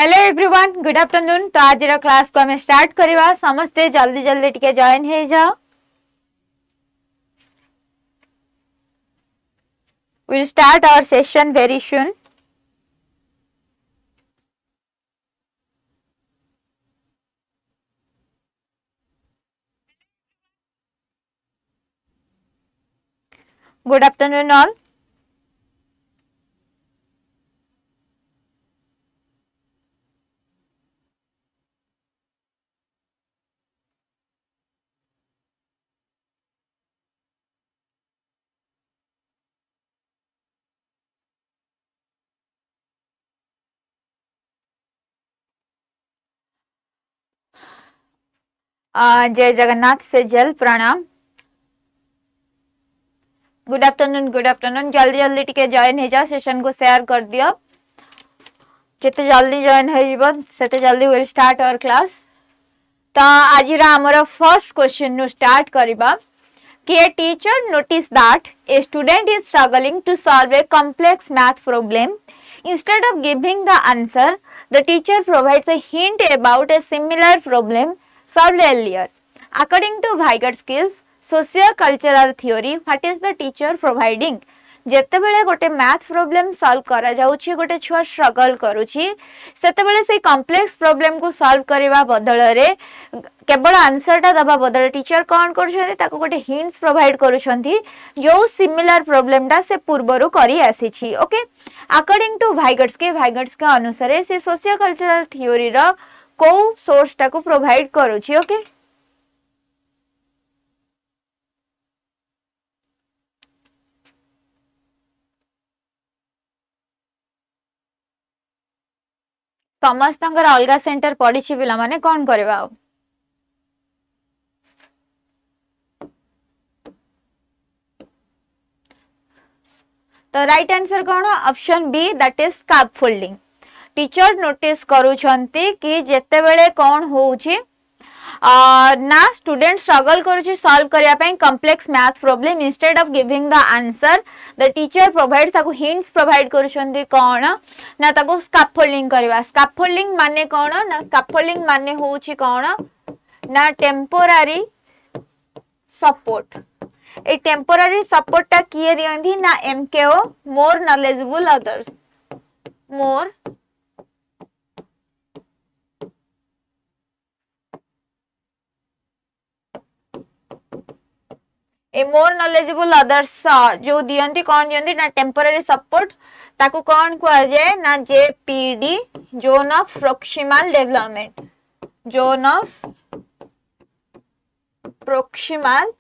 Hello everyone, good afternoon. तो आज class को हमें स्टार्ट करवा। समस्ते जल्दी जल्दी टिके जॉइन हो जाओ। We'll start our session very soon. Good afternoon all. जय जगन्नाथ से जल प्रणाम। Good afternoon, good afternoon. जल्दी जल्दी टिके जॉइन हो जाओ। सेशन को शेयर कर दियो। जिते जल्दी जॉइन हो सेते जल्दी विल स्टार्ट आवर क्लास। तो आज आमर फर्स्ट क्वेश्चन नु स्टार्ट करबा कि a teacher noticed that a student is struggling to solve a complex math problem. Instead of giving the answer, the teacher provides a hint about a similar problem solved earlier. According to Vygotsky's socio-cultural theory, what is the teacher providing? जेतेबेले गोटे math problem solve करा जाउछि, गोटे छुआ struggle करूछि, सेतेबेले से complex problem को solve करबा बदल रे केवल आंसरटा दबा बदल टीचर कौन करूछथि ताको गोटे हिंट्स प्रोवाइड करूछथि जो सिमिलर प्रॉब्लमटा से पूर्वरु करी आसीछि। ओके, अकॉर्डिंग टू भाइगट्सके अनुसार से सोशियो कल्चरल थ्योरी रो को सोर्सटा को प्रोवाइड करूछि। ओके, समस्त अलग सेंटर पड़ी पिला माने कौन करबा। तो राइट आंसर कौन? Option B, that is scaffolding. Teacher notice करूछंती कि जेतेबेले कौन होउछि ना स्टूडेंट स्ट्रगल करूछि सॉल्व करिया पई complex math problem. Instead of giving the answer the teacher provides ताको हिंट्स प्रोवाइड करूछंती कौन ना ताको स्कैफोल्डिंग करबा। स्कैफोल्डिंग माने कौन ना स्कैफोल्डिंग माने होउछि कौन ना टेम्पोरारी सपोर्ट। ए टेम्पोरारी सपोर्ट टा किए दियंती ना एमकेओ, मोर नॉलेजेबल अदर्स। मोर ए मोर नॉलेजेबल अदर्स जो दियंती कौन दियंती ना टेम्पोरारी सपोर्ट, ताको कौन कुआ जाए ना ZPD, zone of proximal development. Zone of proximal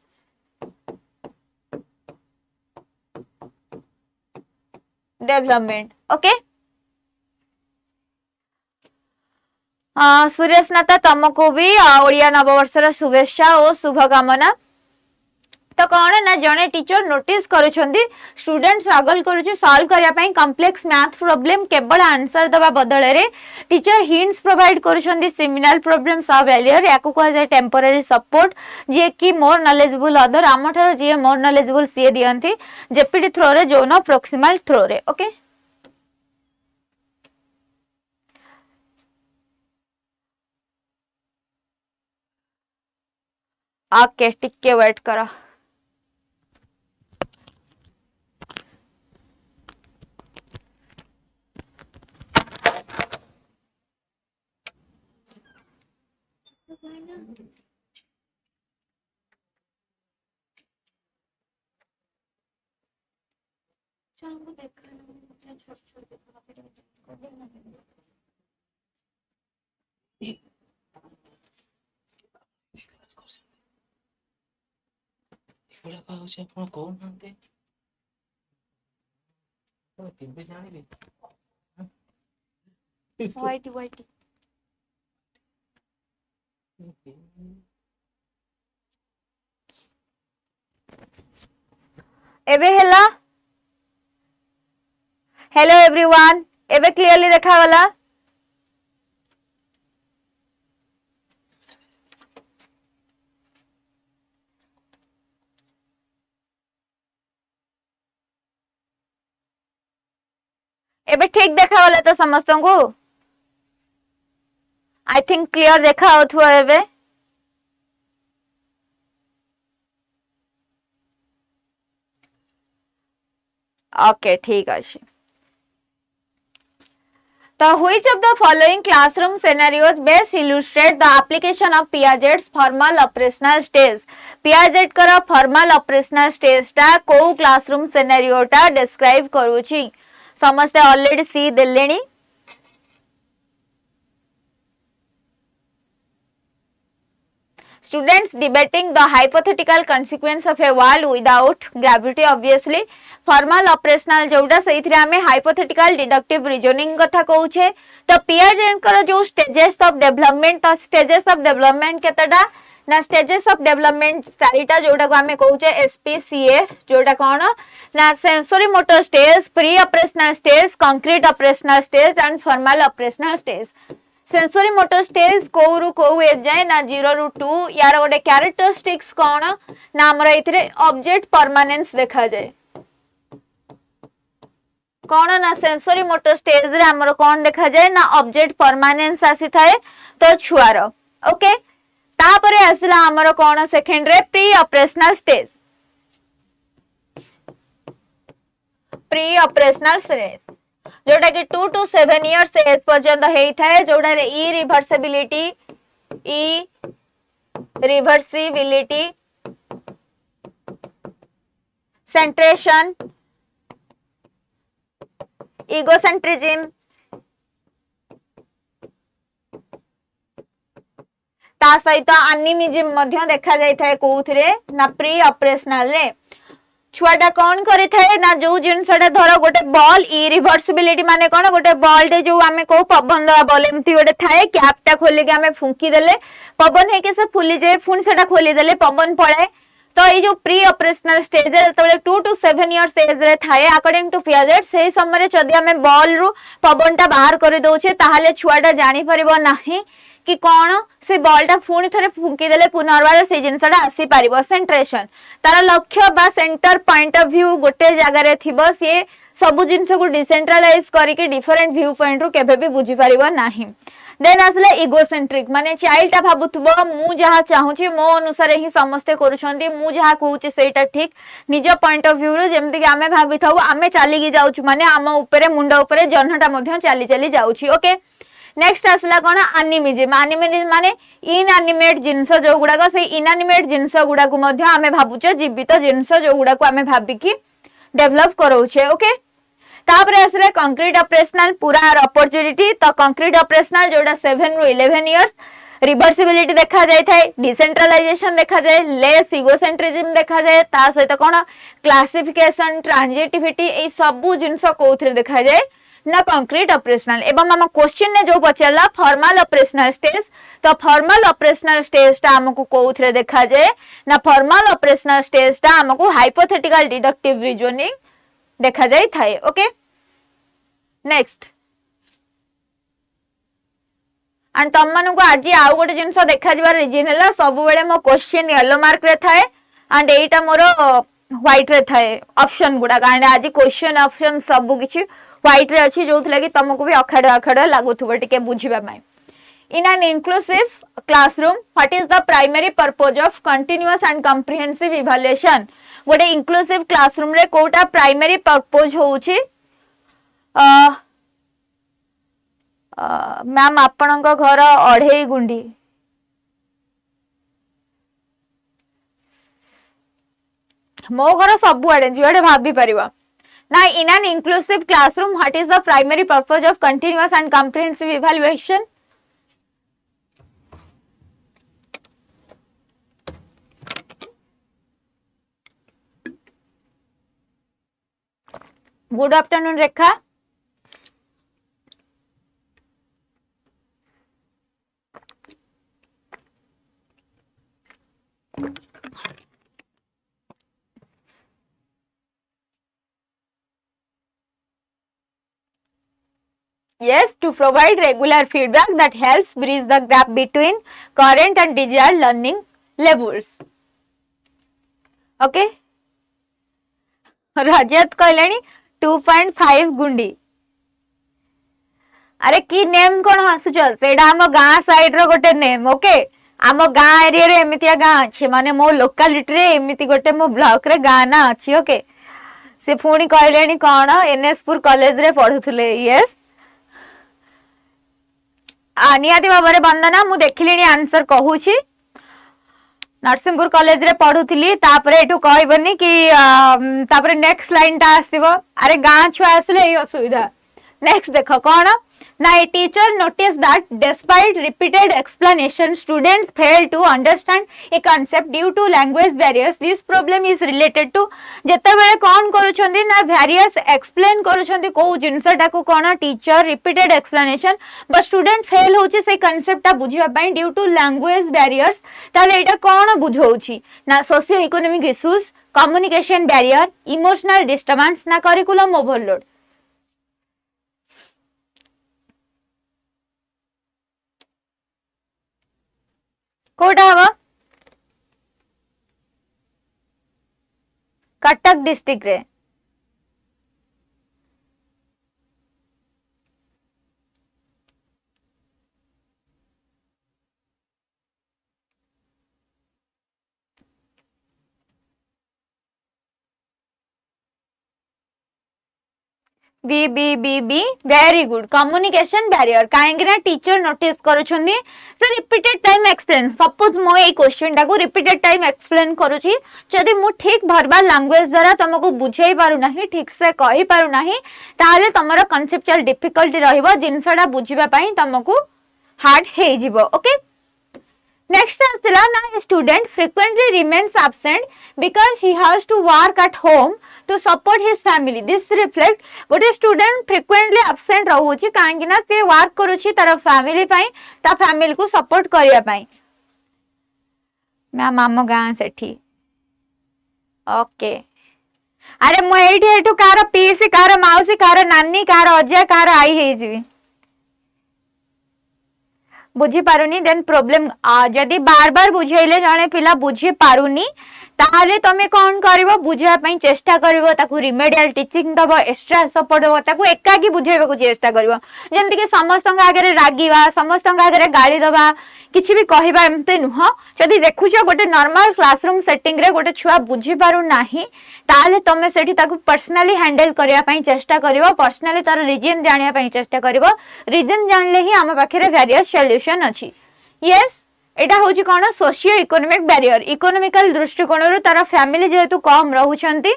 development. Okay, Suresh नाथा तुमको भी ओडिया नववर्षर शुभेच्छा और शुभकामना। तो कौन ना जने टीचर नोटिस करूछंती स्टूडेंट स्ट्रगल करूछि सॉल्व करिया पई कॉम्प्लेक्स मैथ प्रॉब्लम, केवल आंसर दबा बदल रे टीचर हिंट्स प्रोवाइड करूछंती सिमिलर प्रॉब्लम सॉल्व एलियर। याको कह जाय टेम्पोररी सपोर्ट, जे कि मोर नॉलेजेबल अदर आमठार जे मोर नॉलेजेबल सी दियंती जेपीडी थ्रो रे, जोन ऑफ प्रोक्सिमल थ्रो रे। ओके, ओके टिके वेट करो। वाइटी वाइटी एबे हेला। हेलो एवरीवन, एबे क्लियरली देखा वाला। एबे ठीक देखा वाला तो समस्तों को। आई थिंक क्लियर देखा होथुआ एबे। ओके ठीक अछि। The which of the following classroom scenarios best illustrate the application of Piaget's formal operational stage? Piaget कर formal operational stage टा को classroom scenario टा describe करूची। समस्ते already C देलेनी। Students debating the hypothetical consequence of a world without gravity obviously. Formal operational जोड़ा सही थी हमें hypothetical deductive reasoning कथा कहूचे। तो Piaget कर जो stages of development तो stages of development केतटा ना stages of development चारिटा जोड़ा को हमें कहूचे SPCF जोड़ा कौन ना sensory motor stage, pre-operational stage, concrete operational stage and formal operational stage. Sensory motor stage को रु को एज जाए ना 0 रु 2 यार गोटे कैरेक्टरिस्टिक्स कौन ना हमर एथिरे ऑब्जेक्ट परमानेंस देखा जाए कौन ना सेंसरी मोटर स्टेज रे हमर कौन देखा जाए ना ऑब्जेक्ट परमानेंस आसी थाए तो छुआर ओके तापरे आसिला हमर कौन सेकंड रे प्री ऑपरेशनल स्टेज जोटा कि 2 to 7 years एज पर्यंत हेई थाए जोटा रे रिवर्सिबिलिटी सेंट्रेशन इगोसेंट्रिज्म ता सहित एनिमिज्म मध्य देखा जाय थाए कोउथरे ना प्री ऑपरेशनल रे छुआटा कौन करी थाए ना जो जिनसटा धर गोटे बॉल इरिवर्सिबिलिटी माने कौन गोटे बॉल टे जो आमे को पवन दवा बॉल एमती गोटे थाए कैपटा खोली के आमे फुंकी देले पवन हे के से फुली जाए फुन सेटा खोली देले पवन पड़े तो ये जो प्री ऑपरेशनल स्टेज रे तबले 2 to 7 इयर्स एज रे थाए अकॉर्डिंग टू पियाजेट सेही समय रे जदी आमे बॉल रु पवनटा बाहर करि दोछे ताहाले छुआटा जानि परिबो नाही कि कौन से बॉलटा पुणी थे फुंकी देले पुनर्बार से जिनसटा आसी पारिबो सेंट्रेशन तार लक्ष्य बा सेंटर पॉइंट ऑफ व्यू गोटे जगह रे थिबो से सब जिनस को डिसेंट्रलाइज करके डिफरेंट व्यू पॉइंट रु केबे भी बुझी पारिबो नाही देन आसले इगोसेंट्रिक माने चाइल्डटा भाबुथबो मु जहा चाहूची मो अनुसार ही समस्ते करूछंती मु जहा कहूची सेटा ठीक निज पॉइंट ऑफ व्यू रो जेमति कि आमे भाबिथाउ आमे चाली गी जाउछु माने आम ऊपरे मुंड ऊपरे जन्हटा मध्य चाली चाली जाउची ओके नेक्स्ट आसला कोन एनिमिज्म माने इनएनिमेट जिंस जो गुडा से इनएनिमेट जिंस गुडा को मध्य आमे भाबुचे जीवित जिंस जो गुडा को आमे भाबी कि डेवलप करोछे ओके तापरे आसले कंक्रीट ऑपरेशनल पूरा अपॉर्चुनिटी तो कंक्रीट ऑपरेशनल जोडा 7 रु 11 इयर्स रिवर्सिबिलिटी देखा जाय थाए डिसेंट्रलाइजेशन देखा जाय लेस इगोसेंट्रिज्म देखा जाय ता सहित कोन क्लासिफिकेशन ट्रांजिटिविटी ए सब जिंस कोथरे देखा जाय ना कंक्रीट ऑपरेशनल एवं हम क्वेश्चन ने जो पचला फॉर्मल ऑपरेशनल स्टेज तो फॉर्मल ऑपरेशनल स्टेज ता हमको कोथरे देखा जाए ना फॉर्मल ऑपरेशनल स्टेज ता हमको हाइपोथेटिकल डिडक्टिव रीजनिंग देखा जाय थाए ओके नेक्स्ट एंड तम मानू को आज आउ गोटे जिंस देखा जबार रीजन हला सब बेले मो क्वेश्चन येलो मार्क रे थाए एंड एटा मोर व्हाइट रे थाए ऑप्शन गुडा कारण आज क्वेश्चन ऑप्शन सब किछि व्हाइट रे अछि जोथ लागि तुमको भी अखाडा अखाडा लागुथबो टिके बुझिबा मै in an inclusive classroom what is the primary purpose of continuous and comprehensive evaluation गोटे इंक्लूसिव क्लासरूम रे कोटा प्राइमरी पर्पस होउछि मैम आपनक घर अढेई गुंडी मो घर सब आडे जिवाडे भाबी परिबा ना इन an inclusive classroom what is the primary purpose of continuous and comprehensive evaluation good afternoon Rekha Yes, to provide regular feedback that helps bridge the gap between current and desired learning levels. Okay? रजत कहलेनी 2.5 गुंडी अरे की name कौन हसुच सेटा आम गाँ side रो गोटे name okay आम गाँ एरिया रे एमितिया गाँ अच्छे माने मो लोकालिटी रे एमिति गोटे मो ब्लॉक रे गाँ ना अच्छी ओके से पुणी कहले कौन एनएसपुर कॉलेज रे पढ़ुले यस निहाती भाव में वंदना मु देखिली आंसर कहूची नरसिंहपुर कॉलेज रे पढ़ुली तापरे एठू कहबनी कि तापरे नेक्स्ट लाइन टा आसीबो अरे गाँ छुआ आसले ए असुविधा नेक्स्ट देखो कौन ना a teacher noticed that despite repeated explanation students fail to understand a concept due to language barriers this problem is related to जते बेले कौन करूछंदी ना various explain करूछंदी को जिंसटा को कौन teacher repeated explanation but student fail होची से concept ता बुझिबा पई due to language barriers ताले एटा कौन बुझौची ना socio economic issues communication barrier emotional disturbance ना curriculum overload कोटा हवा कटक डिस्ट्रिक्ट रे बी बी बी बी वेरी गुड कम्युनिकेशन बैरियर काहेकि ना टीचर नोटिस करूछंदी से रिपीटेड टाइम एक्सप्लेन सपोज मो ए क्वेश्चन टाको रिपीटेड टाइम एक्सप्लेन करूची जदि मु ठीक भरबाल लैंग्वेज द्वारा तुमको बुझाई पारु नाही ठीक से कहि पारु नाही ताले तमरो कांसेप्चुअल डिफिकल्टी रहइबो जिंसडा बुझिबा पई तुमको हार्ड हे जिवो okay Next answer na student frequently remains absent because he has to work at home to support his family. This reflect गोटे student frequently absent रहुची काहेकि ना से वर्क करूची तार फैमिली पई ता फैमिली को सपोर्ट करिया पई मैम आम गाँ सेठी ओके अरे मु एठी एठू कार पीसी कार माउसी कार नानी कार अजय कार आई हे जीवी बुझी पारुनी देन प्रॉब्लम जदि बार बार बुझेले जाने पिला बुझी पारुनी ताहले तमे कौन करिवो बुझिया पई चेष्टा करिवो ताकू रिमेडियल टीचिंग दबो एक्स्ट्रा सपोर्ट दबो ताकू एकाकी बुझेबा को चेष्टा करिवो जेमति कि समस्त आगे रागिवा समस्त आगे गाली दबा किछि भी कहबा एमते नुह जदि देखुछो गोटे नॉर्मल क्लासरूम सेटिंग रे गोटे छुआ बुझी पारु नाही ताहले तमे सेठी ताकू पर्सनली हैंडल करिया पई चेष्टा करिवो पर्सनली तार रीजन जानिया पई चेष्टा करिवो रीजन जानले ही हम पाखरे वेरियस सॉल्यूशन अछि यस एटा होची कोन सोशियो इकोनॉमिक बैरियर इकोनॉमिकल दृष्टिकोण रु तार फैमिली जेहेतु कम रहउछंती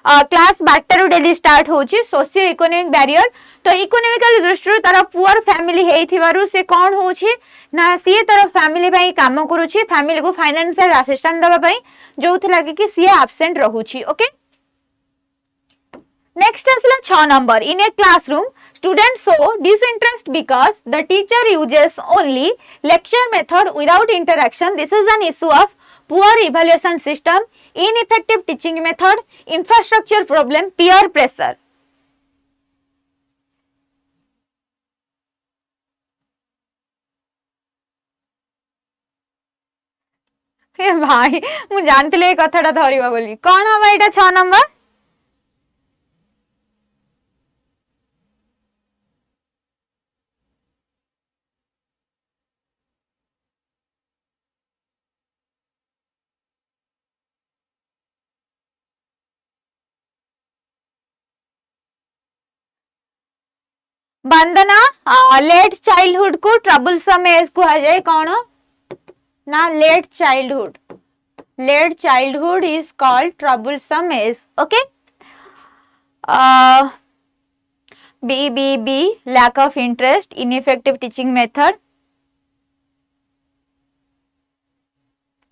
क्लास 12 रु डेली स्टार्ट होची सोशियो इकोनॉमिक बैरियर तो इकोनॉमिकल दृष्टि तार पुअर फैमिली हेइथिबारु से कोन होची ना सी तार फैमिली भाई काम करूची फैमिली को फाइनेंशियल असिस्टेंट दबा पई जोथि लागे कि सी एब्सेंट रहउची ओके नेक्स्ट आसला 6 number in a classroom students show disinterest because the teacher uses only lecture method without interaction this is an issue of poor evaluation system ineffective teaching method infrastructure problem peer pressure हे भाई मु जानतिले ए कथाटा धरिबा बोली कोन हबा एटा 6 number Vandana late childhood को troublesome age कहा जाए कौन ना late childhood is called troublesome age okay B lack of interest ineffective teaching method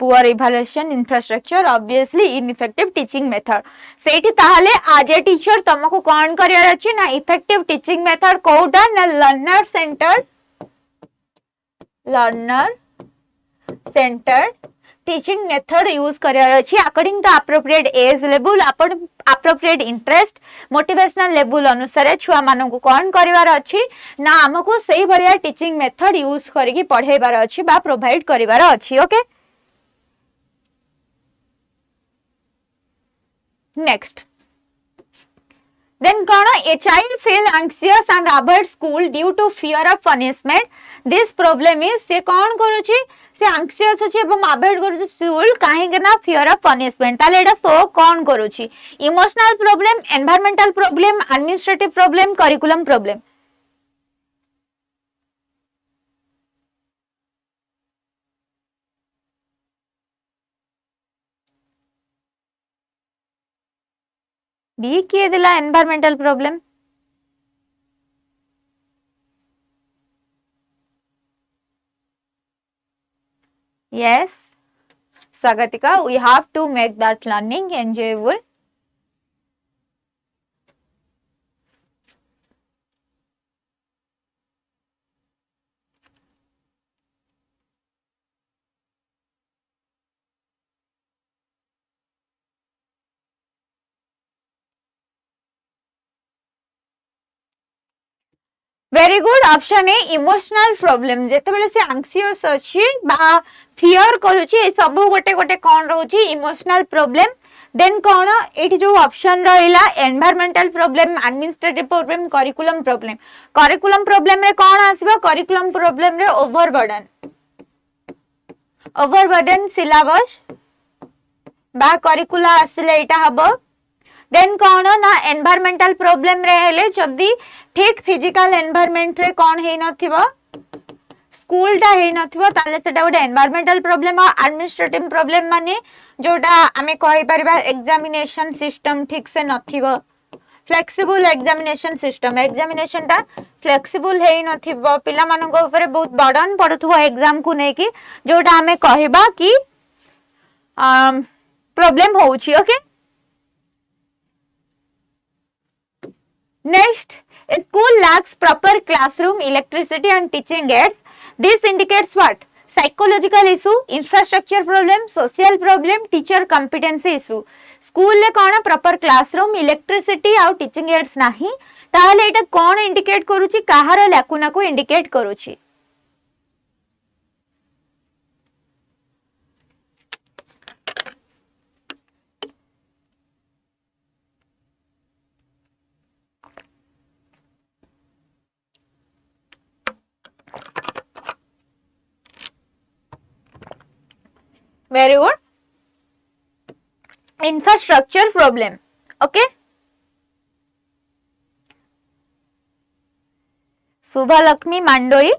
poor evaluation infrastructure obviously ineffective teaching method सेठी ताहले आज ए टीचर तुमको कौन करियर अछि ना इफेक्टिव टीचिंग मेथड कोडा ना learner centered teaching method use करियर अछि according to appropriate age level appropriate interest motivational level अनुसार छुआ मानन को कौन करिवार अछि ना हमको सही भलिया टीचिंग मेथड यूज करके पढाइबार अछि बा प्रोवाइड करिवार अछि ओके नेक्स्ट Then कौन a child feel anxious and avoid school due to fear of punishment. This problem is से कौन करूची से anxious अछि एवं avoid करूची school काहे के ना fear of punishment. ताले एटा सो कौन करूची emotional problem, environmental problem, administrative problem, curriculum problem. B किए दिला environmental problem. Yes, Sagatika, we have to make that learning enjoyable. Very good. Option A emotional problem. जेते बेले से anxious अछि बा fear करूची ए सब गोटे गोटे कोन रहउची emotional problem. Then कोन एठी जो ऑप्शन रहिला environmental problem, administrative problem, curriculum problem. Curriculum problem रे कोन आसीबा curriculum problem रे overburden syllabus बा curricula आसिले एटा हबो. देन कौन ना एनवायरमेंटल प्रॉब्लम रे हेले जदी ठीक फिजिकल एनवायरनमेंट रे कौन हे नथिबो स्कूल टा हे नथिबो ताले सेटा गोटे एनवायरमेंटल प्रॉब्लम और एडमिनिस्ट्रेटिव प्रॉब्लम माने जोटा आमे कहि परबा एग्जामिनेशन सिस्टम ठीक से नथिबो फ्लेक्सिबल एग्जामिनेशन सिस्टम एग्जामिनेशन टा फ्लेक्सिबल हे नथिबो पिला मानको ऊपर बहुत बर्डन पडुथबो एग्जाम को ने कि जोटा आमे कहिबा कि प्रॉब्लम होउची. Okay Next, a school lacks proper classroom, electricity and teaching aids. This indicates what? Psychological issue, infrastructure problem, social problem, teacher competency issue. School ले कौन proper classroom, electricity और teaching aids नहीं ताहले इटा कौन indicate करूची कहार lacuna को indicate करूची. Very good. Infrastructure problem. Okay. Subha Lakshmi Mandoi.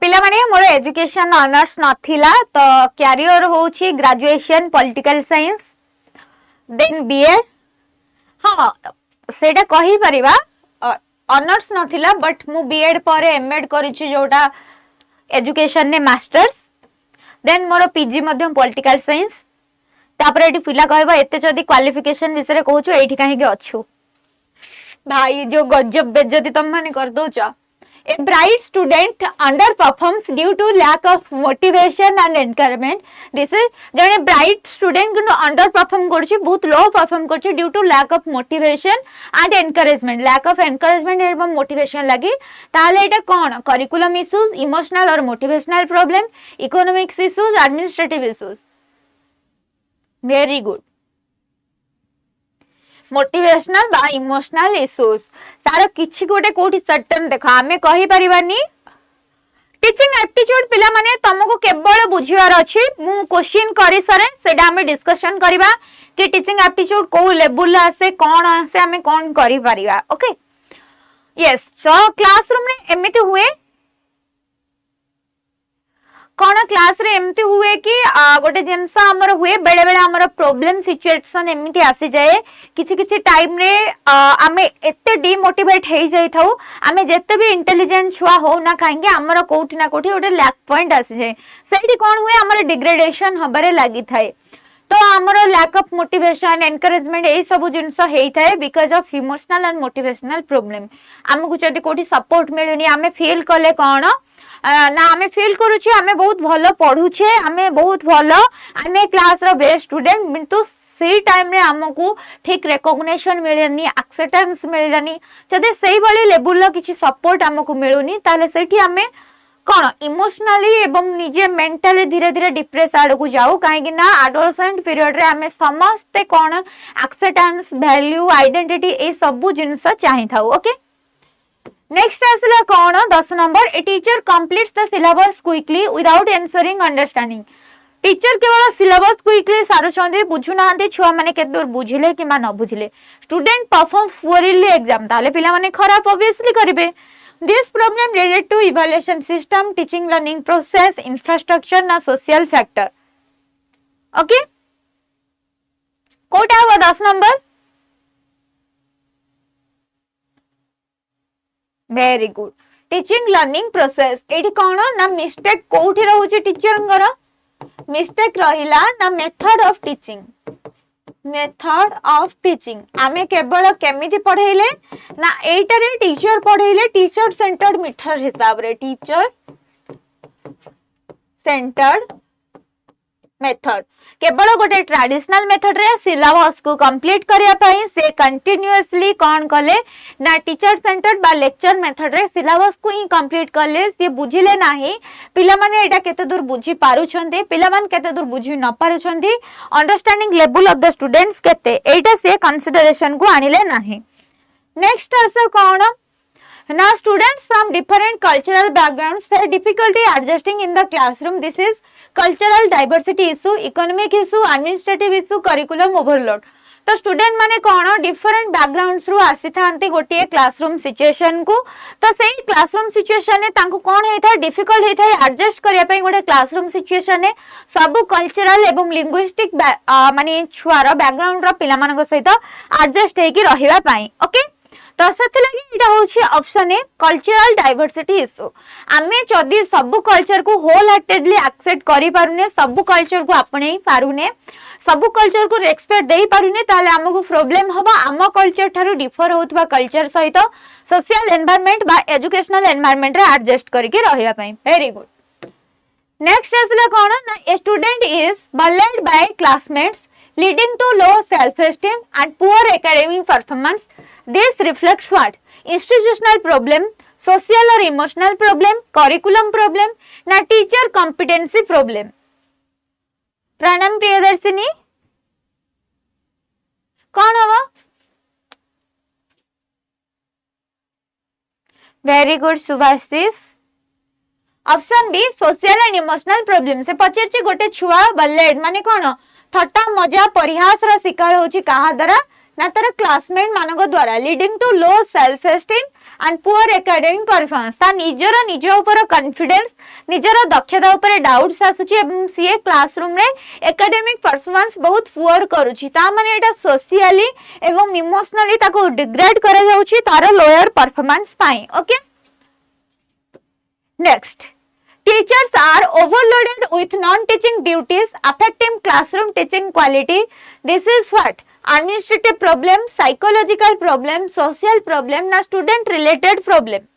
पिला माने मोर एजुकेशन ऑनर्स नथिला तो कैरियर होची graduation political science then BEd. हां सेटा कहि परिबा ऑनर्स नथिला बट मु बीएड पर एमएड करिछि जोटा एजुकेशन ने मास्टर्स देन मोर पीजी मध्य पॉलिटिकल साइंस तापर एठी पिला कहबा एते जदी क्वालिफिकेशन विषय कहूछु एठी काहे के अछु भाई जो गजब बेइज्जती तुम माने कर दोचा. A bright student underperforms due to lack of motivation and encouragement. This is जने bright student को underperform करछि बहुत low perform करछि due to lack of motivation and encouragement. Lack of encouragement एवं motivation लगी ताले एटा कोन curriculum issues, emotional और motivational problem, economics issues, administrative issues. Very good. Motivational बा इमोशनल इश्यूज तार किछि गोटे कोठी सर्टेन देखा हमें कहि परिबानी टीचिंग एप्टीट्यूड पिला माने तुमको केवल बुझिवार अछि मु क्वेश्चन करि सरे सेडा हमें डिस्कशन करिबा कि टीचिंग एप्टीट्यूड को लेवल आसे कोन आसे हमें कोन करि परिबा. ओके यस सो क्लासरूम रे एमिति हुए कौन क्लास रे एमती हुए कि गोटे जिनस आमर हुए बेले बेले आमर प्रॉब्लम सिचुएशन एमती आसी जाए किछि किछि टाइम रे आमे एते डिमोटिवेट हे जाई थाउ आमे जत्ते भी इंटेलिजेंट छुआ हो ना काहेंगे आमर कोठी ना कोठी गोटे लैक पॉइंट आसी जाए सेठी कोन हुए आमर डिग्रेडेशन हबारे लागि थाए तो आमर लैक ऑफ मोटिवेशन एनकरेजमेंट ए सब जिनस हेई थाए because of emotional and motivational problem हमकु जदी कोठी सपोर्ट मिलुनी आमे फील कले कोन ना आमे फील करूछि आमे बहुत भलो पढुछे आमे बहुत भलो आमे क्लास रो बेस्ट स्टूडेंट किंतु सेही टाइम रे हमकु ठीक रिकॉग्निशन मिलनी एक्सेप्टेंस मिलनी जदे सेही बळी लेवल लो किछि सपोर्ट हमकु मिलुनी ताले सेठी आमे कौन इमोशनली एवं निजे मेंटली धीरे धीरे डिप्रेस आड़ को जाऊ कहीं ना एडोलसेंट पीरियड रे आमे समस्ते कौन एक्सेप्टेंस वैल्यू आइडेंटिटी ए सब जिनस चाहि थाउ ओके। नेक्स्ट आसला कौन 10 number a teacher completes the syllabus quickly without answering understanding. Teacher केवल सिलेबस क्विकली सारुचंदी बुझु नाहंती छुआ माने केते दूर बुझिले कि मा न बुझिले स्टूडेंट परफॉर्म पुअरली एग्जाम ताले पिला माने खराब ऑब्वियसली करिवे। This problem related to evaluation system, teaching learning process, infrastructure na social factor. Okay? Kota हुआ 10 number. Very good. Teaching learning process एठी कोन ना मिस्टेक कोठी रहउची टीचरंगर मिस्टेक रहिला ना method of teaching. Method of teaching आमे केवल केमिति पढेइले ना एटारे टीचर पढेइले टीचर सेंटर्ड मेथड हिसाब रे टीचर सेंटर्ड मेथड केवल गोटे ट्रेडिशनल मेथड रे सिलेबस को कंप्लीट करिया पई से कंटीन्यूअसली कोन कले ना टीचर सेंटर्ड बा लेक्चर मेथड रे सिलेबस को ही कंप्लीट कले से बुझिले नाही पिला माने एटा केते दूर बुझी पारु छंती पिला मान केते दूर बुझी न पारु छंती understanding level of the students केते एटा से कंसीडरेशन को आनिले नाही। नेक्स्ट आसे कोन Now students from different cultural backgrounds face difficulty adjusting in the classroom. This is cultural diversity issue, economic issue, administrative issue, curriculum overload. तो स्टूडेंट माने कौन डिफरेंट बैकग्राउंड्स रु आसी थांती गोटे क्लासरूम सिचुएशन को तो सही क्लासरूम सिचुएशन ने तांको कौन हेता डिफिकल्ट हेता एडजस्ट करिया पई गोटे क्लासरूम सिचुएशन ने सब कल्चरल एवं लिंग्विस्टिक माने छुआर बैकग्राउंड रो पिला मानक सहित एडजस्ट हेकी रहिबा पई ओके। तो से लगी इटा होछि option A cultural diversity issue. आमे जदी सब कल्चर को होल हार्टेडली एक्सेप्ट करि पारुने सब कल्चर को आपणे पारुने सब कल्चर को रेस्पेक्ट देई पारुने ताले हमको प्रॉब्लम हबा आम कल्चर थारु डिफर होतबा कल्चर सहित सोशल एनवायरनमेंट बा एजुकेशनल एनवायरनमेंट रे एडजस्ट करके रहिबा पई। Very good. नेक्स्ट असला कोन ना a student is bullied by classmates leading to low self esteem and poor academic performance. This reflects what? Institutional problem, social or emotional problem, curriculum problem, ना teacher competency problem. Pranam Priyadarshini कौन होगा? Very good Subhasis. Option B social and emotional problem से पचारछि गोटे छुआ बल्लेड माने कोन थट्टा मजा परिहास रा शिकार होछि कहा द्वारा ना तार क्लासमेट मानक द्वारा leading to low self esteem and poor academic performance ता निजर निज ऊपर कॉन्फिडेंस निजर दक्षता ऊपर डाउट्स आसुछि एवं सीए क्लासरूम रे एकेडमिक परफॉर्मेंस बहुत पुअर करूछि ता माने एटा सोशली एवं इमोशनली ताको डिग्रेड करा जाउछि तार lower performance pi okay. Next teachers are overloaded with non-teaching duties affecting classroom teaching quality. This is what? Administrative problem, psychological problem, social problem ना student related problem.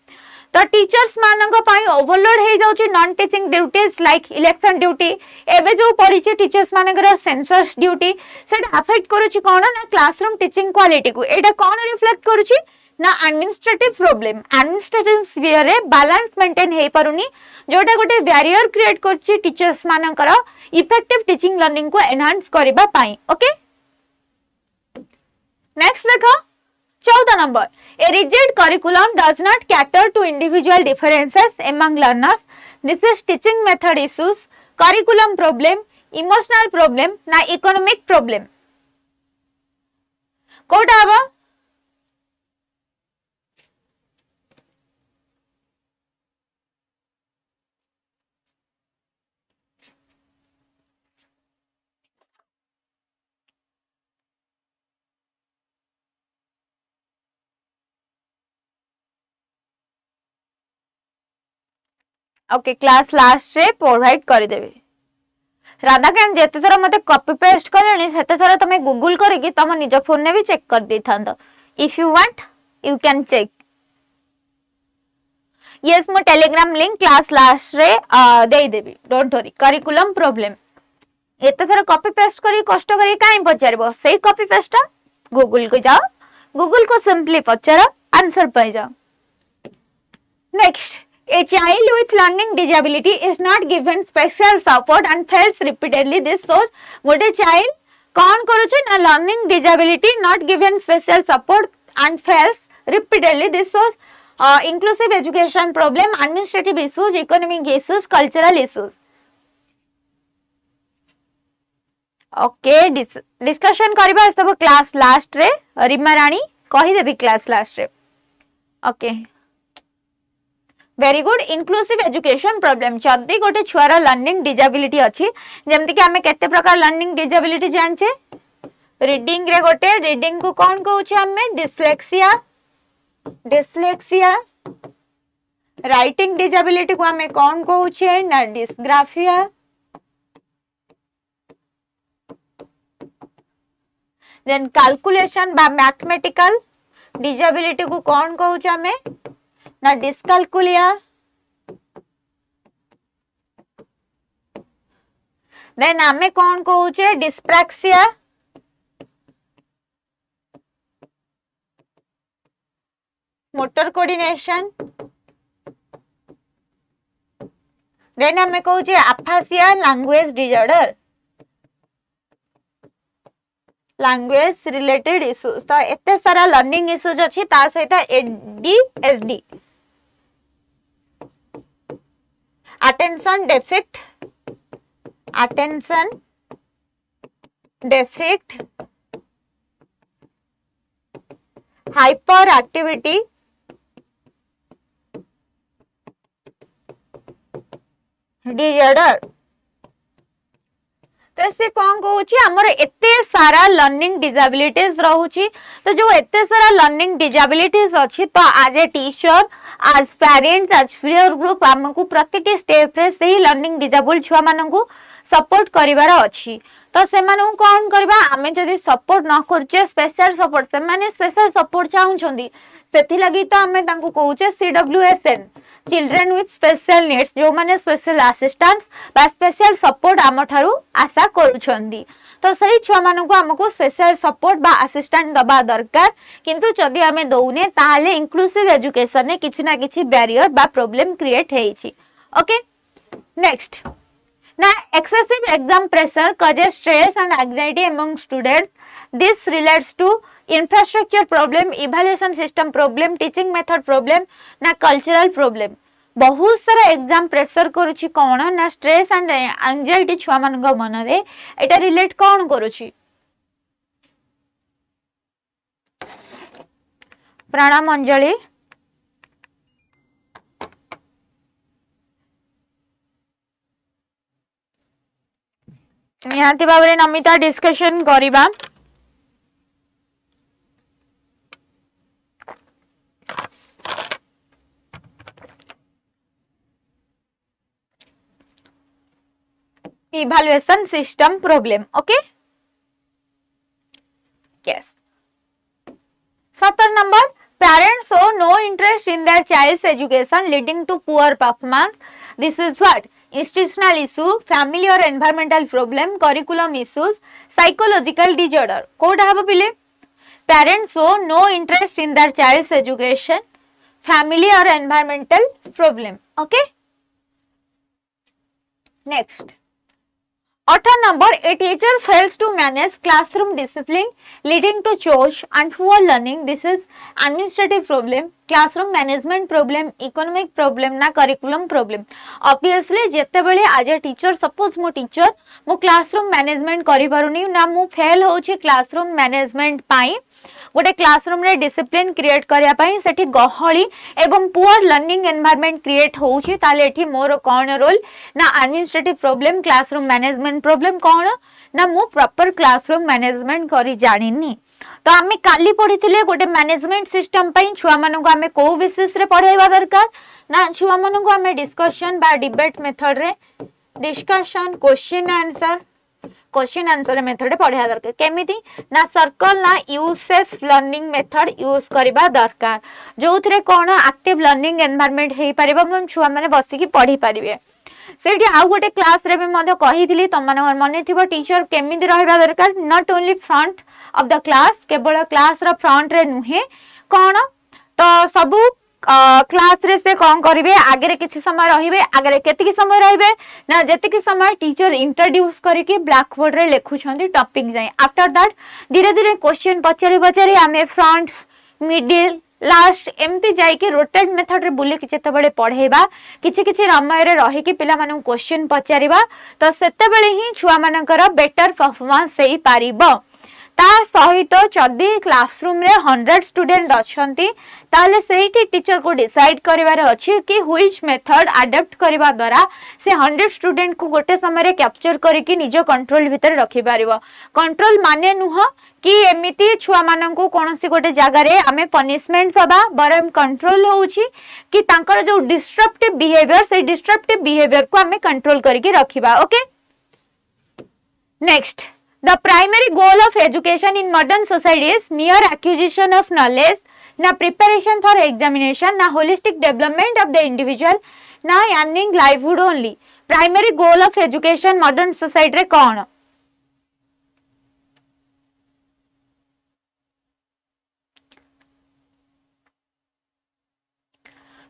तो teachers मानक पाई overload हे जाउची non teaching duties like election duty एबे जो पड़िछि teachers मानकर सेंसस ड्यूटी सेटा अफेक्ट करूची कोन ना क्लासरूम टीचिंग क्वालिटी को एटा कोन रिफ्लेक्ट करूची ना एडमिनिस्ट्रेटिव प्रॉब्लम एडमिनिस्ट्रेटिव स्फीयर रे बैलेंस मेंटेन हे परुनी जोटा गोटे बैरियर क्रिएट करछि टीचर्स मानकर इफेक्टिव टीचिंग लर्निंग को एनहांस करबा पाई ओके। नेक्स्ट देखो 14 number a rigid curriculum does not cater to individual differences among learners this is teaching method issues curriculum problem emotional problem ना इकोनॉमिक प्रॉब्लम कोटा बा okay class last रे provide कर देबे राधाकांत जेते थरा मते कॉपी पेस्ट करनी सेते थरा तमे गूगल करके तम निज फोन ने भी चेक कर दे थांद if you want you can check yes मो टेलीग्राम लिंक क्लास लास्ट रे दे देबी डोंट वरी करिकुलम प्रॉब्लम एते थरा कॉपी पेस्ट करी कष्ट करी काई पचारबो सेही कॉपी पेस्ट गूगल को जाओ गूगल को सिंपली पचारो आंसर पाई जाओ। Next A child with learning disability is not given special support and fails repeatedly. This shows गोटे child कौन करुचे ना learning disability not given special support and fails repeatedly. This shows inclusive education problem, administrative issues, economic issues, cultural issues. Okay discussion करबा सब class last रे रिमा रानी कहि देबी class last रे okay very good inclusive education problem जदी गोटे छुआर learning disability अछि जेमति कि हमें केते प्रकार लर्निंग डिसेबिलिटी जानचे रीडिंग रे गोटे रीडिंग को कोन कहउछ हमें डिस्लेक्सिया राइटिंग डिसेबिलिटी को हमें कोन कहउछ ना डिस्ग्राफिया देन कैलकुलेशन बा मैथमेटिकल डिसेबिलिटी को कौन कहउछ हमें ना डिस्कैलकुलिया देन हमें कौन कहउछ डिस्प्रैक्सिया मोटर कोऑर्डिनेशन देन हमें कहउछ aphasia language disorder language related issues तो एते सारा लर्निंग इश्यूज अछि ता सहित ADSD attention deficit hyperactivity disorder तो से कौन कहूँ आमर एते सारा लर्निंग डिसेबिलिटीज रहूची तो जो एते सारा लर्निंग डिसेबिलिटीज अच्छी तो आज ए टीचर आज पेरेंट्स आज पीयर ग्रुप आमको प्रतिटी स्टेप रे सही लर्निंग डिसेबल छुआ मानकू सपोर्ट करिवार अच्छी तो से मानू कौन करबा आमे जदी सपोर्ट न करचे स्पेशल सपोर्ट से माने स्पेशल सपोर्ट चाहुछंदी सेथि लगी तो आमे तांको कहूचे CWSN children with special needs जो माने स्पेशल असिस्टेंस बा स्पेशल सपोर्ट आम ठारू आशा करूछंदी तो सही छुआ मानकू हमको स्पेशल सपोर्ट बा असिस्टेंट दबा दरकार किंतु जदी आमे दउने ताहाले इंक्लूसिव एजुकेशन ने किछि ना किछि बैरियर बा प्रॉब्लम क्रिएट हेछि ओके नेक्स्ट ना excessive exam pressure causes stress and anxiety among students. This relates to infrastructure problem, evaluation system problem, teaching method problem, ना cultural problem. बहुत सारा एग्जाम प्रेशर करूची कौन ना स्ट्रेस एंड एंजाइटी छुआ मान मन रे एटा रिलेट कौन करूची प्रणाम अंजलि निहाती भाव नमिता डिस्कशन करिबा evaluation system problem okay yes 17 number parents show no interest in their child's education leading to poor performance this is what institutional issue family or environmental problem curriculum issues psychological disorder code हबो पिले parents show no interest in their child's education family or environmental problem okay next 18 number a teacher fails to manage classroom discipline leading to chores and poor learning this is administrative problem classroom management problem economic problem na curriculum problem obviously jete bele as a teacher suppose mo teacher mo classroom management kari paruni na mo fail hochi classroom management pai गोटे classroom रे discipline create करिया पई सेठी गहली एवं poor learning environment create होउची ताले एठी मोर कोन रोल ना administrative problem classroom management problem कोन ना मु प्रॉपर क्लासरूम मैनेजमेंट करी जानिनी तो आमे काली पढिथिले गोटे मैनेजमेंट सिस्टम पई छुआ मानु को आमे को विशेष रे पढाइबा दरकार ना छुआ मानु को आमे डिस्कशन बा डिबेट मेथड रे डिस्कशन क्वेश्चन आंसर मेथड पढ़ा दरकार केमिति ना सर्कल ना यूसेफ लर्निंग मेथड यूज करबा दरकार जो थरे कोन एक्टिव लर्निंग एनवायरनमेंट हे परबा मन छुआ माने बसी की पढ़ी परिबे सेठी आउ गोटे क्लास रे भी मधे कहिथिली त माने मने थिबो टीचर केमिति रहबा दरकार not only front of the class केवल क्लास रो फ्रंट रे नुहे कोन तो सबु क्लास रे से कौन करिवे आगे किछि समय रहिबे आगे केतिकी समय रहिबे ना जेतिकी समय टीचर इंट्रोड्यूस करके ब्लैक बोर्ड रे लिखुछंती टॉपिक जाय आफ्टर दैट धीरे धीरे क्वेश्चन पचारि पचारि आमे फ्रंट मिडिल लास्ट एमती जाई कि रोटेट मेथड रे बुले कि जते बेले पढेबा किछि किछि समय रे रही कि पिला मानु क्वेश्चन पचारिबा तो सेते बेले ही छुआ मानकर बेटर परफॉर्मेंस सेई पारिबो ता सहित जदि क्लासरूम रे 100 स्टूडेंट अछंती ताले सेठी टीचर को डिसाइड करिवार अछि कि व्हिच मेथड अडॉप्ट करबा द्वारा से 100 स्टूडेंट को गोटे समय रे कैप्चर करिकि निजो कंट्रोल भीतर रखि पारिबो कंट्रोल माने नुह कि एमिति छुआ माननकु कोनोसी गोटे जागा रे आमे पनिशमेंट सबा बरम कंट्रोल होउची कि तांकर जो डिस्ट्रप्टिव बिहेवियर से डिस्ट्रप्टिव बिहेवियर को आमे कंट्रोल करिकि रखिबा okay next The primary goal of education in modern society is mere acquisition of knowledge, na preparation for examination, na holistic development of the individual, na earning livelihood only. Primary goal of education modern society रे कौन?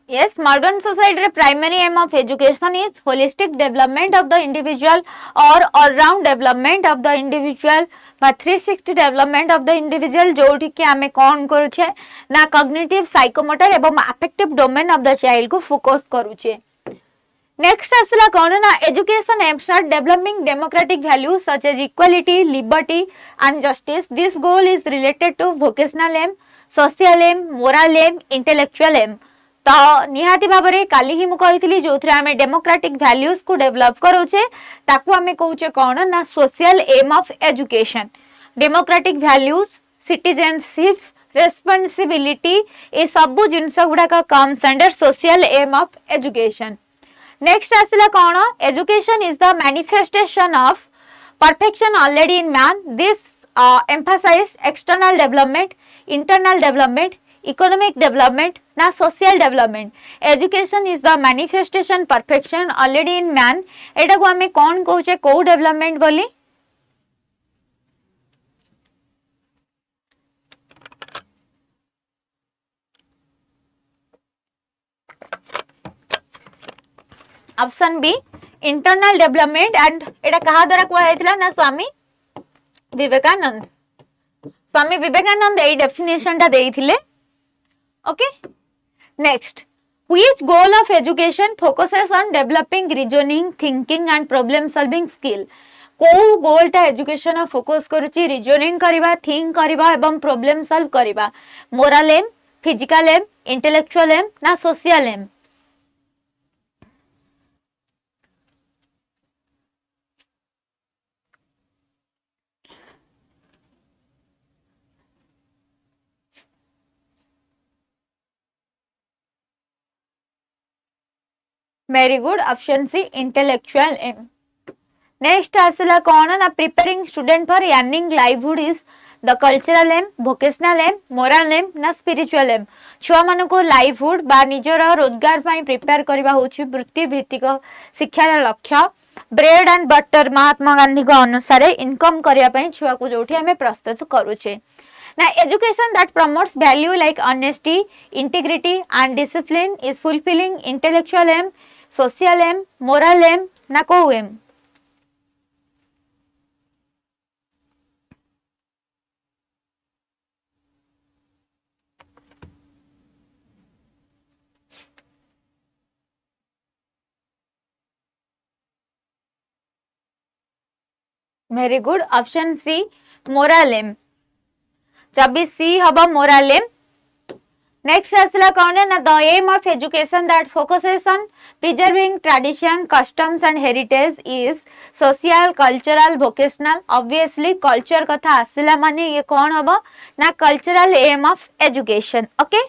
Yes, modern society the primary aim of education is holistic development of the individual or all-round development of the individual বা 360 development of the individual जोठी कि आमे कौन करूछे ना cognitive psychomotor एवं affective domain of the child को focus करूछे next आसला कौन ना education aims at developing democratic values such as equality, liberty and justice. This goal is related to vocational aim, social aim, moral aim, intellectual aim. तो निहाती भाव में काली ही मुझे जो आम डेमोक्रेटिक वैल्यूज को डेवलप करोचे ताकू आम कहूचे कौन ना social aim of education democratic values citizenship responsibility ये सब जिनस गुड़ाक comes under social aim of education next आसला कौन education is the manifestation of perfection already in man this emphasize external development internal development economic development na social development education is the manifestation perfection already in man एटा को हमें कौन कहूचे को development बोली option B internal development and एटा कहा द्वारा कुआ हेतिला ना स्वामी विवेकानंद एई डेफिनेशन ता देइथिले Okay. Next, which goal of education focuses on developing reasoning, thinking and problem solving skill? को गोल टा एजुकेशन फोकस करूची रीजनिंग करिबा थिंक करिबा एवं प्रॉब्लम सॉल्व करिबा moral aim physical aim intellectual aim ना social aim very good option C intellectual aim next आसला कौन ना preparing student for earning livelihood is the cultural aim vocational aim moral aim ना spiritual aim छुआ मान को livelihood बा निजर रोजगार पाई प्रिपेयर करबा होछि वृत्ति भित्तिक शिक्षार लक्ष्य bread and butter Mahatma Gandhi को अनुसार इनकम करिया पई छुआ को जोठी हमें प्रस्तुत करूछे ना education that promotes value like honesty integrity and discipline is fulfilling intellectual aim social aim moral aim ना को aim very good option C moral aim 26 C हबा मोरल एम नेक्स्ट आसला कौन है ना the aim of education that focuses on preserving tradition customs and heritage is social cultural vocational obviously culture कथा आसला माने ये कौन हबो ना cultural aim of education okay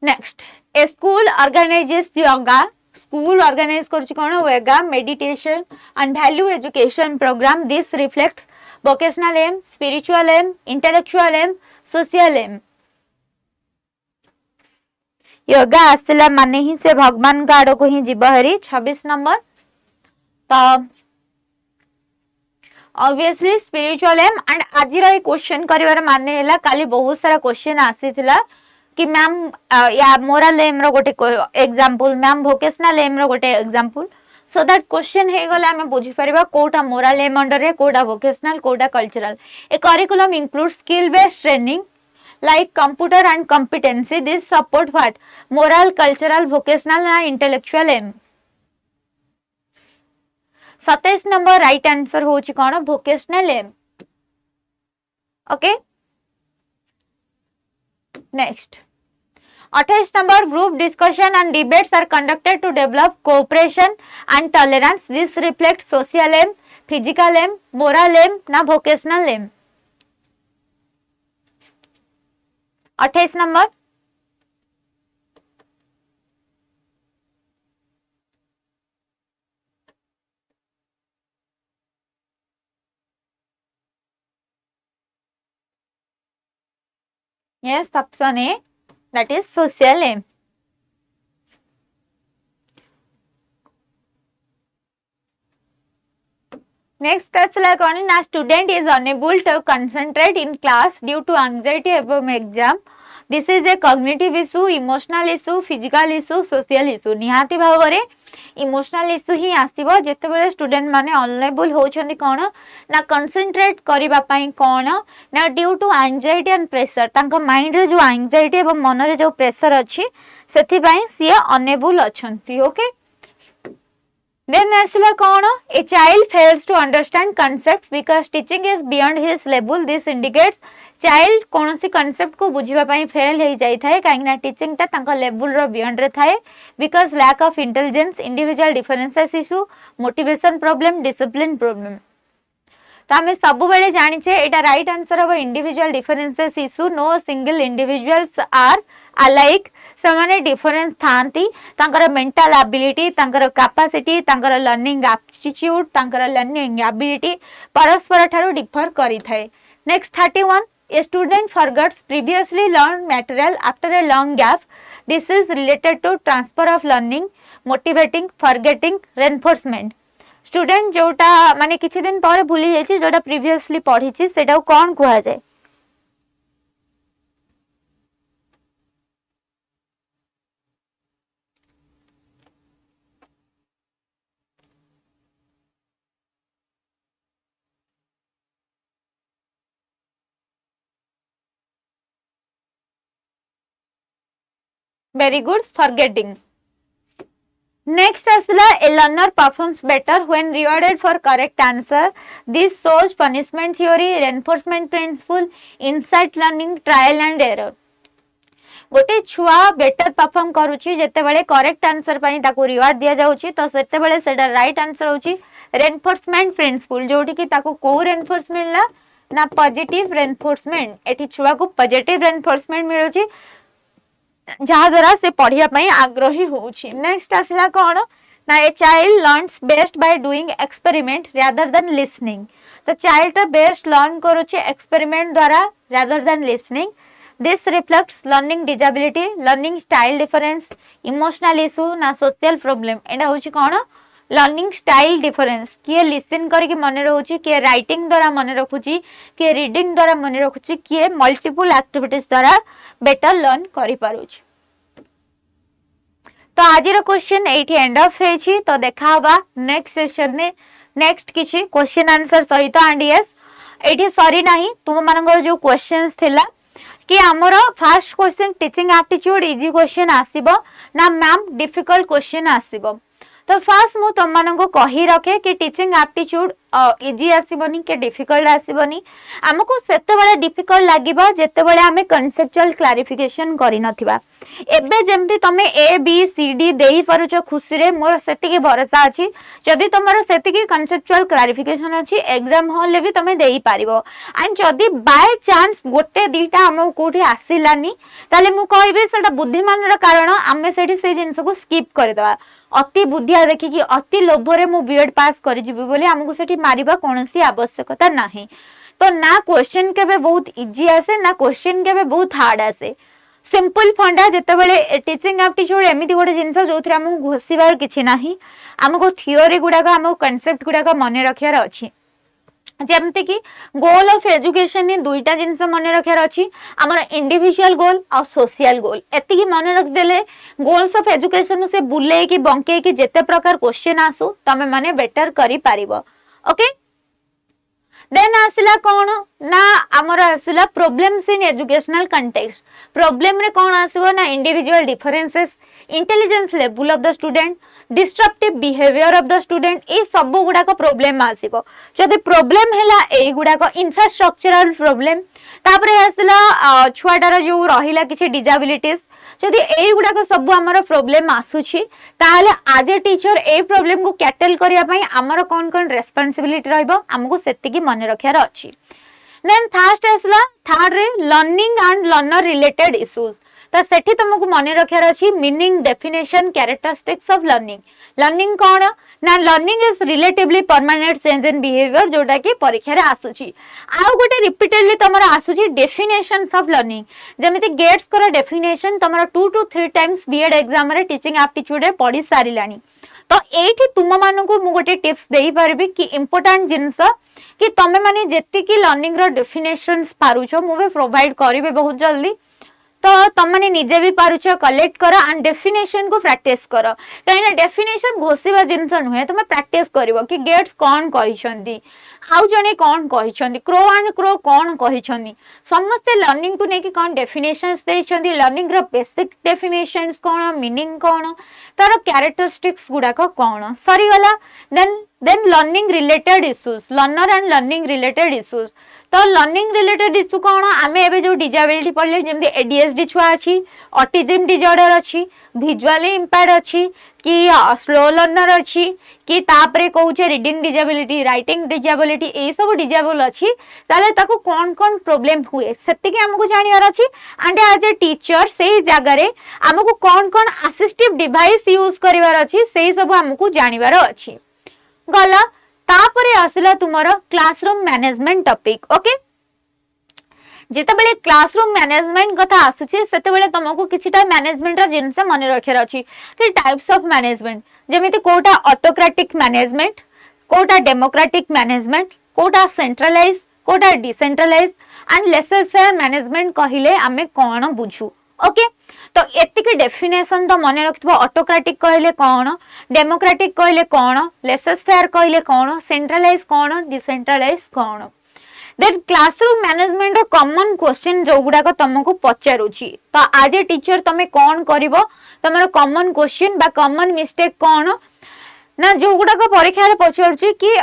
next a school organizes yoga school organize करछि कोन yoga meditation and value education program this reflects vocational aim spiritual aim intellectual aim social aim yoga आसला माने ही से भगवान का आड़ को ही जीव हरी 26 नंबर तो ऑब्वियसली स्पिरिचुअल एम एंड आज क्वेश्चन करिवार माने हला काली बहुत सारा क्वेश्चन आसीथिला कि मैम या मोरल एम रो गोटे एग्जांपल, मैम वोकेशनल एम रो गोटे एग्जांपल, सो दैट क्वेश्चन हे गले आमे बुझी परिबा कोटा मोरल एम अंडर रे, कोटा वोकेशनल, कोटा cultural. A curriculum include skill based training like computer and competency. This support what? Moral, cultural, vocational and intellectual aim. 27 number right answer होची कोन? vocational aim. Okay next 28 number group discussion and debates are conducted to develop cooperation and tolerance. This reflect social aim, physical aim, moral aim ना vocational aim? 28 number yes, option A, that is social aim. Next asla koni na student is unable to concentrate in class due to anxiety about exam. This is a cognitive issue, emotional issue, physical issue, social issue. निहाती भाव रे emotional issue ही आसीबो जेतेबेले student माने unable होछन्ती कोन ना कंसंट्रेट करिबा पई कोन ना due to anxiety and pressure. तांका माइंड रे जो एंजाइटी एवं मन रे जो प्रेशर अछि सेथि पई सिए अनेबल अछन्ती. Okay then asila kono a child fails to understand concept because teaching is beyond his level. This indicates child कोनोसी concept को बुझिबा पई फेल हे जाई थाए काइना टीचिंग ता तांका लेवल रो बियॉन्ड रे थाए because lack of intelligence, individual differences issue, motivation problem, discipline problem. तो आमे सब बेले जानि छे एटा राइट आंसर हो individual differences issue. No single individuals are alike. समाने डिफरेंस थांती तांकर मेंटल एबिलिटी, तांकर कैपेसिटी, तांकर लर्निंग एप्टीट्यूड, तांकर लर्निंग एबिलिटी परस्पर ठारो डिफर करि थाए. Next 31 a student forgets previously learned material after a long gap. This is related to transfer of learning, motivating, forgetting, reinforcement. Student जोटा माने किछि दिन पर भूली जायछि जोटा प्रीवियसली पढिछि सेटा कोन कुहा जाय? Very good, forgetting. Next asla a learner performs better when rewarded for correct answer. This shows punishment theory, reinforcement principle, insight learning, trial and error. गोटे छुआ बेटर परफॉर्म करूची जेते बेले करेक्ट आंसर पई ताको रिवार्ड दिया जाउची तो सेते बेले सेटा राइट आंसर होची रेनफोर्समेंट प्रिंसिपल जोटी कि ताको को रेनफोर्समेंट मिलला ना पॉजिटिव रेनफोर्समेंट. एठी छुआ को पॉजिटिव रेनफोर्समेंट मिलुची जहा द्वारा से पढ़िया पई आग्रही होउची. नेक्स्ट आसला कोन ना a child learns best by doing experiment rather than listening. तो चाइल्ड ता बेस्ट लर्न करूची एक्सपेरिमेंट द्वारा rather than listening. This reflects learning disability, learning style difference, emotional issue ना सोशल प्रॉब्लम. एटा होची कोन लर्निंग स्टाइल डिफरेंस. किए listen करके मन रहउची, किए राइटिंग द्वारा मन रखुची, किए रीडिंग द्वारा मन रखुची, किए मल्टीपल एक्टिविटीज द्वारा बेटर लर्न करि पारुची. तो आज रो क्वेश्चन एठी एंड ऑफ हेची. तो देखा होबा नेक्स्ट सेशन ने नेक्स्ट किछि क्वेश्चन आंसर सहित. एंड यस एठी सॉरी नाही तुम मानकर जो क्वेश्चंस थिला कि हमरो first question teaching aptitude easy question आसीबो ना मैम डिफिकल्ट क्वेश्चन आसीबो. तो फर्स्ट मु तुम मानन को कहि रखे कि टीचिंग एप्टीट्यूड इजी आसीबनी के डिफिकल्ट आसीबनी. हमको सेते बेले डिफिकल्ट लागिबा जेते बेले हमें कांसेप्चुअल क्लैरिफिकेशन करि नथिबा. एबे जेमति तमे ए बी सी डी देई पारुचो खुशी रे मोर सेति के भरोसा अछि. जदि तमरो सेति के कांसेप्चुअल क्लैरिफिकेशन अछि एग्जाम हॉल ले भी तमे देई पारिबो. एंड जदि बाय चांस गोटे दीटा हमो कोठी आसिलानी ताले मु कहबे सेटा बुद्धिमान रा कारण हमें सेठी से जिंस को स्किप कर दवा. अति बुद्धिया देखि कि अति लोभरे मु बीएड पास करि जिबि बोले हमको सेठी मारिबा कोनोसी आवश्यकता नाही. तो ना क्वेश्चन केबे बहुत इजी आसे ना क्वेश्चन केबे बहुत हार्ड आसे. सिंपल फंडा जेते बेले टीचिंग एप्टीट्यूड एमिति गोटे जिंस जोथरे हमको घोसीबार किछि नाही. हमको थियोरी गुडा का हमको कांसेप्ट गुडा का मने रखियार अछि. जेमती कि गोल ऑफ एजुकेशन ने दुईटा जिनस मन रखार अच्छी आमर इंडिविजुअल गोल और सोशल गोल एति मन रखिदेले गोल्स ऑफ एजुकेशन से बुले कि बंके कि जेते प्रकार क्वेश्चन आसु तमे माने बेटर करि पारिबो ओके देन आसिला कौन ना आमर आसिला problems in educational context problem रे कौन आसीबो ना individual differences intelligence level of the student disruptive behaviour of the student ए सब गुडा को प्रॉब्लम आसीबो जदि प्रॉब्लम हैला ए गुडा को इंफ्रास्ट्रक्चरल प्रॉब्लम तापरे आसिला छुआटार जो रहिला किछि डिसेबिलिटीज जदि ए गुडा को सब हमर प्रॉब्लम आसुछि ताहले आज ए टीचर ए प्रॉब्लम को कैटल करिया पई हमर कोन कोन रेस्पोंसिबिलिटी रहइबो हमकु सेति की मन रखियार अछि देन थर्ड रे learning and learner related issues तो सेठी तुमको मन रखार अच्छी meaning definition characteristics of learning learning कौन ना learning is relatively permanent change in behaviour जोटा कि परीक्षा रे आसुची आउ गोटे रिपीटेडली तमरा आसुची डेफिनेशंस ऑफ लर्निंग जेमिति गेट्स कर डेफिनेशन तमरा 2 to 3 टाइम्स B.Ed एग्जाम रे टीचिंग एप्टीट्यूड रे पढ़ी सारिलानी तो एठी तुम मानकु मु गोटे टिप्स देई परबी कि इंपोर्टेंट जिंस कि तमे माने जेति कि लर्निंग रो डेफिनेशंस पारुछो मु भी प्रोवाइड करिवे बहुत जल्दी तो तुमने निजे भी पारुछ कलेक्ट कर एंड डेफिनेशन को प्रैक्टिस कर कहीं डेफिनेशन घोषिबा जिनस नुहे तुम प्रैक्टिस करिवो कि गेट्स कौन कहिसंती आउ जने कौन कहिसंती क्रो एंड क्रो कौन कहिसंती समस्त लर्निंग को नेकी कौन डेफिनेशंस देइसंती लर्निंग रो बेसिक डेफिनेशंस कौन मीनिंग कौन तार कैरेक्टरिस्टिक्स गुडा कौन सरी गला then learning related issues learner and learning related issues तो लर्निंग रिलेटेड इश्यू कौन आम ए जो डिसेबिलिटी पढ़ले जमी ADHD छुआ अच्छी ऑटिज्म डिजॉर्डर अच्छी विजुअली इम्पेयर्ड अच्छी कि स्लो लर्नर अच्छी कि तापरे कहूचे रीडिंग डिसेबिलिटी राइटिंग डिसेबिलिटी ए सब डिसेबल अच्छी ताले ताको कौन कौन प्रॉब्लम हुए सेतिके हमको जानियार अच्छी एंड एज ए टीचर से जगह रे हमको कौन कौन असिस्टिव डिवाइस यूज करिवार अच्छी से सब हमको जानिवार अच्छी गला तापरे आसिला तुमर क्लासरूम मैनेजमेंट टॉपिक ओके जेते बेले क्लासरूम मैनेजमेंट कथा आसुची सेते बेले तुमको किछिटा मैनेजमेंट रा जिंस मन रखियार अछि कि टाइप्स ऑफ मैनेजमेंट जेमिति कोटा ऑटोक्रेटिक मैनेजमेंट कोटा डेमोक्रेटिक मैनेजमेंट कोटा सेंट्रलाइज कोटा decentralize and laissez faire management कहिले आमे कोन बुझू ओके तो एतिके डेफिनेशन तो मन रखिबो ऑटोक्रेटिक कहले कौन डेमोक्रेटिक कहले कौन लेसर फेयर कहले कौन सेंट्रलाइज कौन डिसेंट्रलाइज कौन देन क्लासरूम मैनेजमेंट रो कॉमन क्वेश्चन जो गुडा को तुमको पचारुची तो आज ए टीचर तमे कौन करिवो तमरो कॉमन क्वेश्चन बा कॉमन मिस्टेक कौन ना जो गुडा को परीक्षा रे पचारुची कि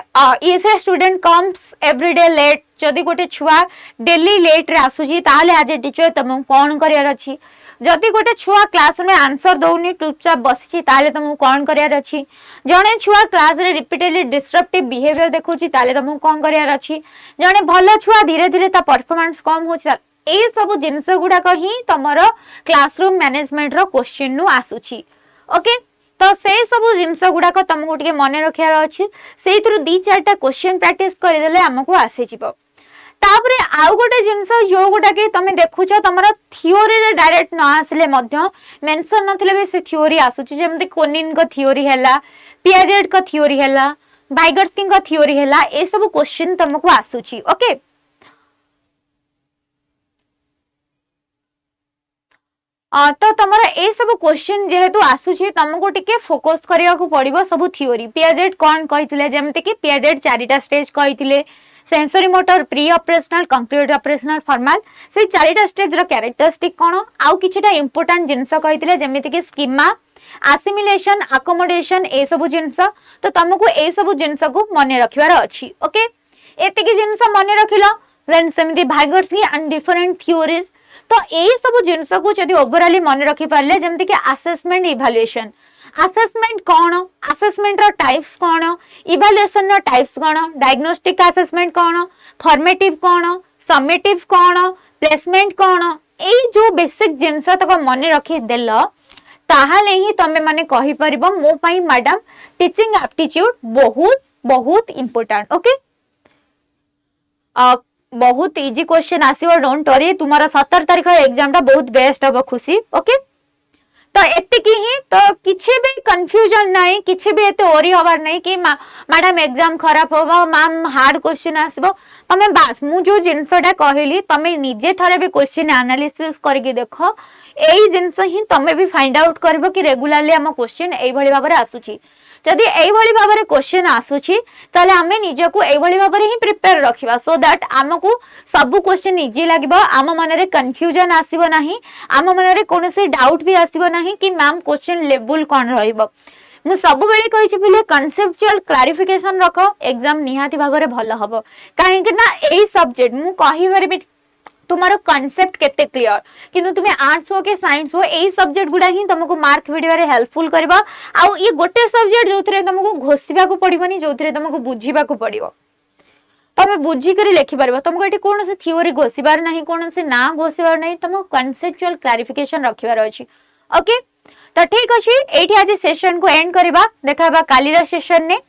if a student comes everyday late जदि गोटे छुआ डेली लेट रे आसुची ताले आज ए टीचर तुमको कौन करियार अछि जदि गोटे छुआ क्लास में आंसर दौनी चुपचाप बसी ताले तुमको कौन करियार अछि जने छुआ क्लास रे रिपीटेडली डिस्ट्रप्टिव बिहेवियर देखुची ताले तुमको कौन करियार अछि जने भलो छुआ धीरे धीरे ता परफॉर्मेंस कम होची ए सब जिंस गुडा को ही तमरो क्लासरूम मैनेजमेंट रो क्वेश्चन नु आसुची ओके तो से सब जिंस गुडा को तुमको टिके मन रखियार अछि सेइथरु 2-4टा क्वेश्चन प्रैक्टिस करि देले हमको आसे जिवो तापरे आउ गोटे जिंस जो गोटा के तमे देखुछ तमरा थियोरी रे डायरेक्ट न आसले मध्य मेंशन नथिले बे से थियोरी आसुची जेमते कोनिन को थियोरी हैला पियाजेट को थियोरी हैला वाइगर्स्की को थियोरी हैला ए सब क्वेश्चन तुमको आसुची ओके तो तमरा ए सब क्वेश्चन जेहेतु आसुची तुमको टिके फोकस करिया को पड़िबो सब थियोरी पियाजेट कोन कहितले जेमते कि पियाजेट 4टा स्टेज कहितले sensory motor preoperational complete operational formal से 4टा स्टेज रो कैरेक्टरिस्टिक कोन आउ किछटा इंपोर्टेंट जिंस कहितले जेमिति कि स्कीमा असिमिलेशन अकोमोडेशन ए सब जिंस तो तुमको ए सब जिंस को मन रखिवार अछि ओके एतिकी जिंस मन रखिलो देन सेमिति वाइगर्स्की एंड डिफरेंट थ्योरीज तो ए सब जिंस को जदी ओवरऑली मन रखि पारले जेमिति कि असेसमेंट इवैल्यूएशन असेसमेंट कौन असेसमेंट रो टाइप्स कौन इवैल्यूएशन रो टाइप्स कौन डायग्नोस्टिक असेसमेंट कौन फॉर्मेटिव कौन समेटिव कौन प्लेसमेंट कौन ए जो बेसिक जिंस तक मन रखि देल ताहाले ही तमे माने कहि परिबो मो पई मैडम टीचिंग एप्टीट्यूड बहुत बहुत इंपोर्टेंट ओके बहुत इजी क्वेश्चन आसीबो डोंट वरी तुम्हारा 17 तारिख एग्जाम टा बहुत बेस्ट हबो खुशी ओके तो एतिकी ही तो किछि भी कंफ्यूजन नहीं, किछि भी एते ओरी हबार नहीं कि मैडम एग्जाम खराब होबो, मैम हार्ड क्वेश्चन आसबो। तमे बास मु जो जिंसटा कहली तमे निजे थरे भी क्वेश्चन एनालिसिस करके देखो, एई जिंस ही तमे भी फाइंड आउट करबो कि रेगुलरली हम क्वेश्चन एई भली भाबरे आसुची। जदि एई भली भाबरे क्वेश्चन आसुची ताले आमे निजको एई भली भाबरे ही प्रिपेयर रखिबा, सो दैट हमकु सब क्वेश्चन इजी लागबो, आम मन रे कंफ्यूजन आसीबो नाही, आम मन रे कोनोसी डाउट भी आसीबो नाही कि मैम क्वेश्चन लेवल कोन रहइबो। मु सब बेले कहिछि पहिले कॉन्सेप्चुअल क्लैरिफिकेशन रखो, एग्जाम निहाती भाबरे भलो हबो। काहे कि ना एई सब्जेक्ट मु कहिबारे भी तुम्हारो कॉन्सेप्ट केते क्लियर, किंतु तुमे आर्ट्स हो के साइंस हो एई सब्जेक्ट गुडा ही तुमको मार्क भिडियो हेल्पफुल करबा। आ ये गोटे सब्जेक्ट जोथरे तुमको घोषिबा को पड़िबनी, जोथरे तुमको बुझिबा को पड़िबो, तमे बुझी करी लिखि परबो। तुमको एटी कोन से थ्योरी घोषिबार नाही, कोन से ना घोषिबार नाही, तुमको कॉन्सेप्चुअल क्लैरिफिकेशन रखिबार अछि। ओके, तो ठीक अछि, एठी आज सेशन को एंड करबा, देखाबा कालीरा सेशन ने।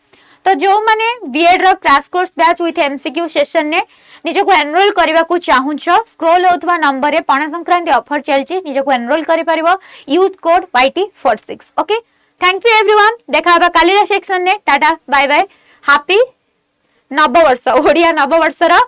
तो जो माने बीएड रो crash course batch with MCQ session ने निजको एनरोल करबा को चाहुछो, स्क्रॉल होतवा नंबर रे पणा संक्रांति ऑफर चलची, निजको एनरोल करि परिबो, use code YT46। Okay, thank you everyone, देखाबा कालीरा सेक्शन ने। टाटा बाय बाय, हैप्पी नववर्ष, ओडिया नववर्ष रो